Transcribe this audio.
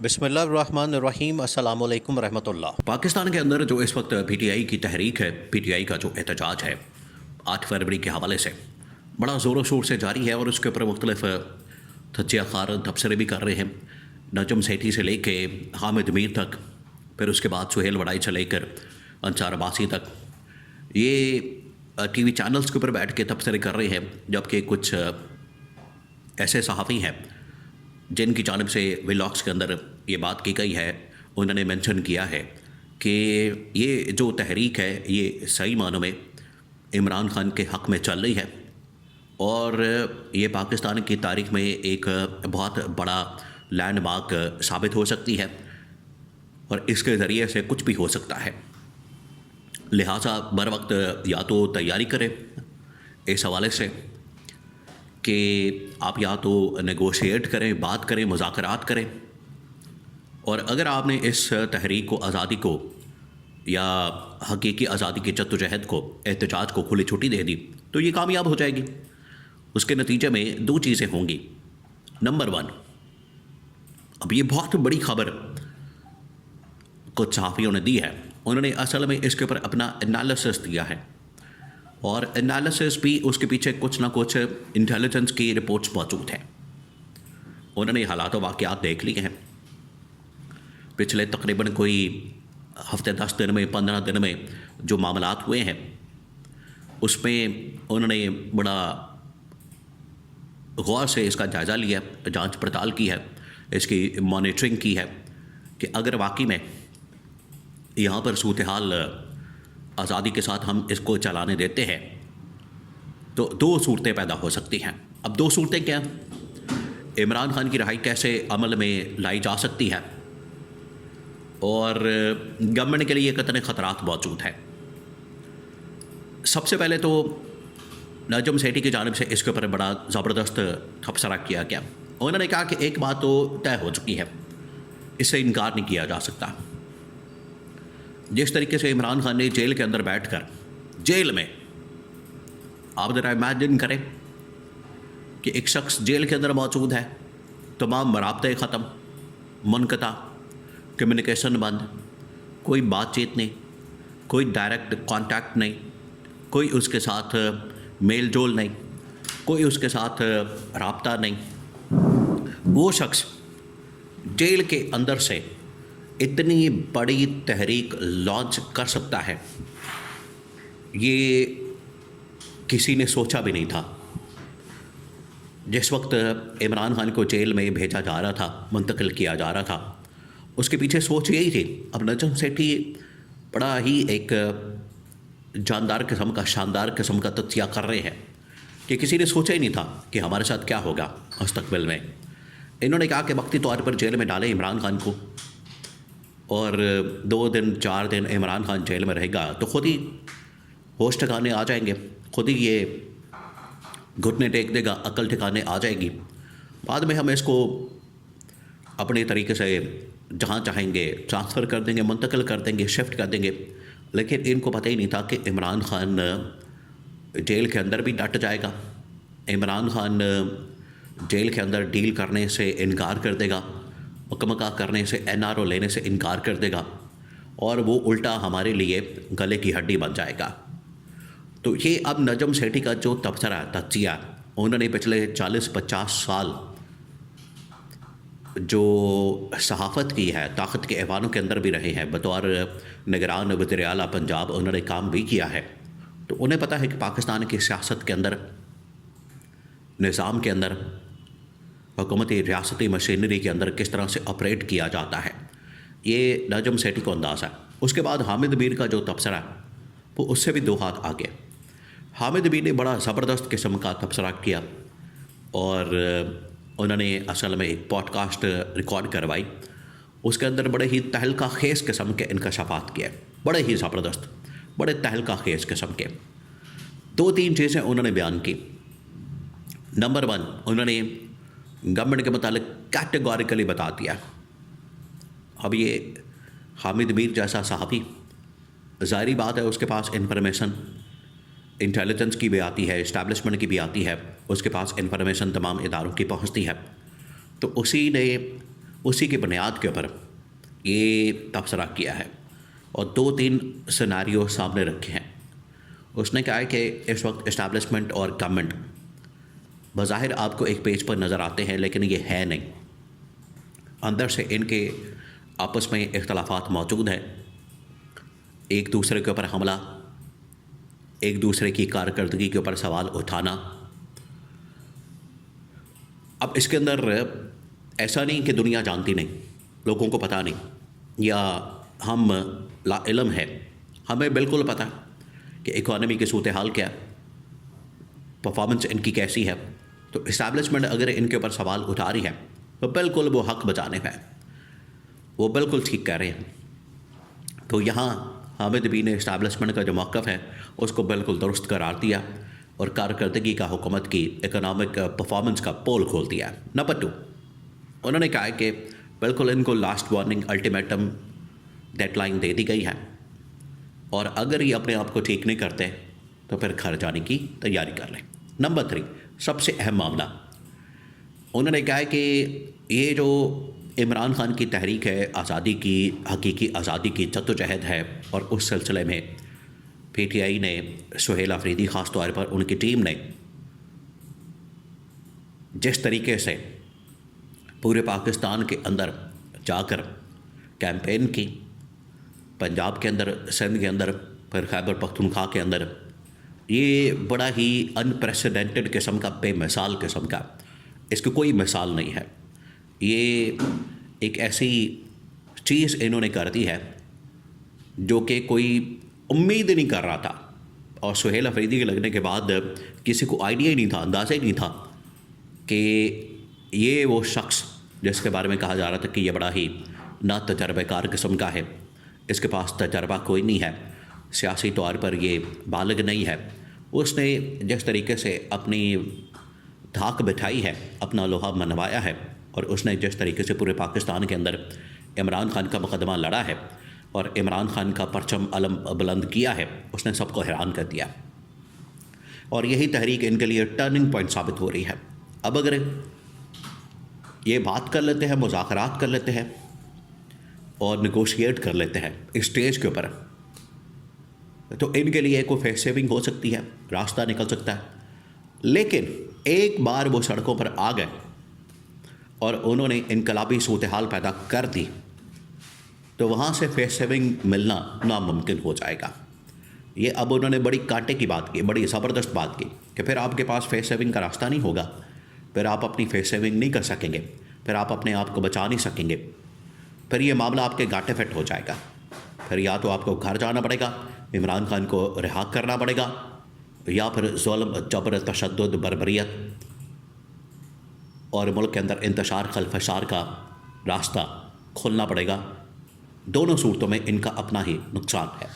بسم اللہ الرحمن الرحیم۔ السلام علیکم ورحمۃ اللہ۔ پاکستان کے اندر جو اس وقت پی ٹی آئی کی تحریک ہے، پی ٹی آئی کا جو احتجاج ہے 8 فروری کے حوالے سے بڑا زور و شور سے جاری ہے، اور اس کے اوپر مختلف تھچیا خار تبصرے بھی کر رہے ہیں، نجم سیٹھی سے لے کے حامد میر تک، پھر اس کے بعد سہیل وڑائی سے لے کر انصار عباسی تک یہ ٹی وی چینلز کے اوپر بیٹھ کے تبصرے کر رہے ہیں، جبکہ کچھ ایسے صحافی ہیں جن کی جانب سے ولاگس کے اندر یہ بات کی گئی ہے، انہوں نے مینشن کیا ہے کہ یہ جو تحریک ہے یہ صحیح معنوں میں عمران خان کے حق میں چل رہی ہے، اور یہ پاکستان کی تاریخ میں ایک بہت بڑا لینڈ مارک ثابت ہو سکتی ہے، اور اس کے ذریعے سے کچھ بھی ہو سکتا ہے، لہٰذا بر وقت یا تو تیاری کریں اس حوالے سے کہ آپ یا تو نیگوشیٹ کریں، بات کریں، مذاکرات کریں، اور اگر آپ نے اس تحریک کو، آزادی کو، یا حقیقی آزادی کی جدوجہد کو، احتجاج کو کھلی چھٹی دے دی تو یہ کامیاب ہو جائے گی۔ اس کے نتیجے میں دو چیزیں ہوں گی۔ نمبر 1، اب یہ بہت بڑی خبر کچھ صحافیوں نے دی ہے، انہوں نے اصل میں اس کے اوپر اپنا انالیسس دیا ہے، اور انالیسس بھی اس کے پیچھے کچھ نہ کچھ انٹیلیجنس کی رپورٹس موجود ہیں۔ انہوں نے حالات و واقعات دیکھ لیے ہیں، پچھلے تقریباً کوئی ہفتے 10 دن میں، 15 دن میں جو معاملات ہوئے ہیں، اس میں انہوں نے بڑا غور سے اس کا جائزہ لیا، جانچ پڑتال کی ہے، اس کی مانیٹرنگ کی ہے کہ اگر واقعی میں یہاں پر صورتحال آزادی کے ساتھ ہم اس کو چلانے دیتے ہیں تو 2 صورتیں پیدا ہو سکتی ہیں۔ اب 2 صورتیں کیا ہیں؟ عمران خان کی رہائی کیسے عمل میں لائی جا سکتی ہے، اور گورنمنٹ کے لیے کتنے خطرات موجود ہیں۔ سب سے پہلے تو نجم سیٹھی کی جانب سے اس کے اوپر بڑا زبردست تبصرہ کیا گیا۔ انہوں نے کہا کہ ایک بات تو طے ہو چکی ہے، اس سے انکار نہیں کیا جا سکتا۔ جس طریقے سے عمران خان نے جیل کے اندر بیٹھ کر، جیل میں، آپ ذرا امیجن کریں کہ ایک شخص جیل کے اندر موجود ہے، تمام رابطے ختم، منقطع، کمیونیکیشن بند، کوئی بات چیت نہیں، کوئی ڈائریکٹ کانٹیکٹ نہیں، کوئی اس کے ساتھ میل جول نہیں، کوئی اس کے ساتھ رابطہ نہیں۔ وہ شخص جیل کے اندر سے اتنی بڑی تحریک لانچ کر سکتا ہے، یہ کسی نے سوچا بھی نہیں تھا۔ جس وقت عمران خان کو جیل میں بھیجا جا رہا تھا، منتقل کیا جا رہا تھا، اس کے پیچھے سوچ یہی تھی۔ اب نجم سیٹھی بڑا ہی ایک جاندار قسم کا، شاندار قسم کا تجزیہ کر رہے ہیں کہ کسی نے سوچا ہی نہیں تھا کہ ہمارے ساتھ کیا ہوگا مستقبل میں۔ انہوں نے کہا کہ وقتی طور پر جیل میں ڈالیں عمران خان کو، اور 2 دن 4 دن عمران خان جیل میں رہے گا تو خود ہی ہوش ٹھکانے آ جائیں گے، خود ہی یہ گھٹنے ٹیک دے گا، عقل ٹھکانے آ جائے گی، بعد میں ہم اس کو اپنے طریقے سے جہاں چاہیں گے ٹرانسفر کر دیں گے، منتقل کر دیں گے، شفٹ کر دیں گے۔ لیکن ان کو پتہ ہی نہیں تھا کہ عمران خان جیل کے اندر بھی ڈٹ جائے گا، عمران خان جیل کے اندر ڈیل کرنے سے انکار کر دے گا، مکمکہ کرنے سے، این آر او لینے سے انکار کر دے گا، اور وہ الٹا ہمارے لیے گلے کی ہڈی بن جائے گا۔ تو یہ اب نجم سیٹھی کا جو تبصرہ، تجزیہ، انہوں نے پچھلے 40-50 سال جو صحافت کی ہے، طاقت کے ایوانوں کے اندر بھی رہے ہیں، بطور نگران وزیر اعلیٰ پنجاب انہوں نے کام بھی کیا ہے، تو انہیں پتہ ہے کہ پاکستان کی سیاست کے اندر، نظام کے اندر، حکومتی ریاستی مشینری کے اندر کس طرح سے آپریٹ کیا جاتا ہے۔ یہ نجم سیٹھی کو انداز ہے۔ اس کے بعد حامد میر کا جو تبصرہ ہے وہ اس سے بھی 2 ہاتھ آگے۔ حامد میر نے بڑا زبردست قسم کا تبصرہ کیا، اور انہوں نے اصل میں ایک پوڈ کاسٹ ریکارڈ کروائی، اس کے اندر بڑے ہی تہلکہ خیز قسم کے انکشافات کیے، بڑے ہی زبردست، بڑے تہلکہ خیز قسم کے 2-3 چیزیں انہوں نے بیان کی۔ نمبر 1، انہوں نے گورنمنٹ کے متعلق کیٹیگوریکلی بتا دیا۔ اب یہ حامد میر جیسا صحافی، ظاہری بات ہے اس کے پاس انفارمیشن انٹیلیجنس کی بھی آتی ہے، اسٹیبلشمنٹ کی بھی آتی ہے، اس کے پاس انفارمیشن تمام اداروں کی پہنچتی ہے، تو اسی نے اسی کی بنیاد کے اوپر یہ تبصرہ کیا ہے اور 2-3 سیناریو سامنے رکھے ہیں۔ اس نے کہا ہے کہ اس وقت اسٹیبلشمنٹ اور گورنمنٹ بظاہر آپ کو ایک پیج پر نظر آتے ہیں لیکن یہ ہے نہیں، اندر سے ان کے آپس میں اختلافات موجود ہیں، ایک دوسرے کے اوپر حملہ، ایک دوسرے کی کارکردگی کے اوپر سوال اٹھانا۔ اب اس کے اندر ایسا نہیں کہ دنیا جانتی نہیں، لوگوں کو پتہ نہیں یا ہم لا علم ہے، ہمیں بالکل پتہ کہ اکانومی کی صورتحال کیا ہے، پرفارمنس ان کی کیسی ہے۔ تو اسٹیبلشمنٹ اگر ان کے اوپر سوال اٹھا رہی ہے تو بالکل وہ حق بجانب ہے، وہ بالکل ٹھیک کہہ رہے ہیں۔ تو یہاں حامد بی نے اسٹیبلشمنٹ کا جو موقف ہے اس کو بالکل درست قرار دیا اور کارکردگی کا حکومت کی اکنامک پرفارمنس کا پول کھول دیا۔ نمبر 2، انہوں نے کہا کہ بالکل ان کو last warning ultimatum deadline دے دی گئی ہے اور اگر یہ اپنے آپ کو ٹھیک نہیں کرتے تو پھر گھر جانے کی تیاری کر لیں۔ نمبر 3، سب سے اہم معاملہ، انہوں نے کہا ہے کہ یہ جو عمران خان کی تحریک ہے، آزادی کی، حقیقی آزادی کی جدوجہد ہے، اور اس سلسلے میں پی ٹی آئی نے، سہیل آفریدی خاص طور پر ان کی ٹیم نے جس طریقے سے پورے پاکستان کے اندر جا کر کیمپین کی، پنجاب کے اندر، سندھ کے اندر، پھر خیبر پختونخوا کے اندر، یہ بڑا ہی انپریسیڈنٹڈ قسم کا، بے مثال قسم کا، اس کی کوئی مثال نہیں ہے۔ یہ ایک ایسی چیز انہوں نے کر دی ہے جو کہ کوئی امید نہیں کر رہا تھا، اور سہیل آفریدی کے لگنے کے بعد کسی کو آئیڈیا ہی نہیں تھا، اندازہ ہی نہیں تھا کہ یہ وہ شخص جس کے بارے میں کہا جا رہا تھا کہ یہ بڑا ہی نا تجربہ کار قسم کا ہے، اس کے پاس تجربہ کوئی نہیں ہے، سیاسی طور پر یہ بالغ نہیں ہے۔ اس نے جس طریقے سے اپنی دھاک بٹھائی ہے، اپنا لوہا منوایا ہے، اور اس نے جس طریقے سے پورے پاکستان کے اندر عمران خان کا مقدمہ لڑا ہے اور عمران خان کا پرچم علم بلند کیا ہے، اس نے سب کو حیران کر دیا، اور یہی تحریک ان کے لیے ٹرننگ پوائنٹ ثابت ہو رہی ہے۔ اب اگر یہ بات کر لیتے ہیں، مذاکرات کر لیتے ہیں اور نیگوشیٹ کر لیتے ہیں اسٹیج کے اوپر، تو ان کے لیے کوئی فیس سیونگ ہو سکتی ہے، راستہ نکل سکتا ہے۔ لیکن ایک بار وہ سڑکوں پر آ گئے اور انہوں نے انقلابی صورتحال پیدا کر دی تو وہاں سے فیس سیونگ ملنا ناممکن ہو جائے گا۔ یہ اب انہوں نے بڑی کانٹے کی بات کی، بڑی زبردست بات کی کہ پھر آپ کے پاس فیس سیونگ کا راستہ نہیں ہوگا، پھر آپ اپنی فیس سیونگ نہیں کر سکیں گے، پھر آپ اپنے آپ کو بچا نہیں سکیں گے، پھر یہ معاملہ آپ کے گاٹے فٹ ہو جائے گا، پھر یا تو آپ کو گھر جانا پڑے گا، عمران خان کو رہا کرنا پڑے گا، یا پھر ظلم، جبر، تشدد، بربریت اور ملک کے اندر انتشار خلفشار کا راستہ کھولنا پڑے گا۔ دونوں صورتوں میں ان کا اپنا ہی نقصان ہے۔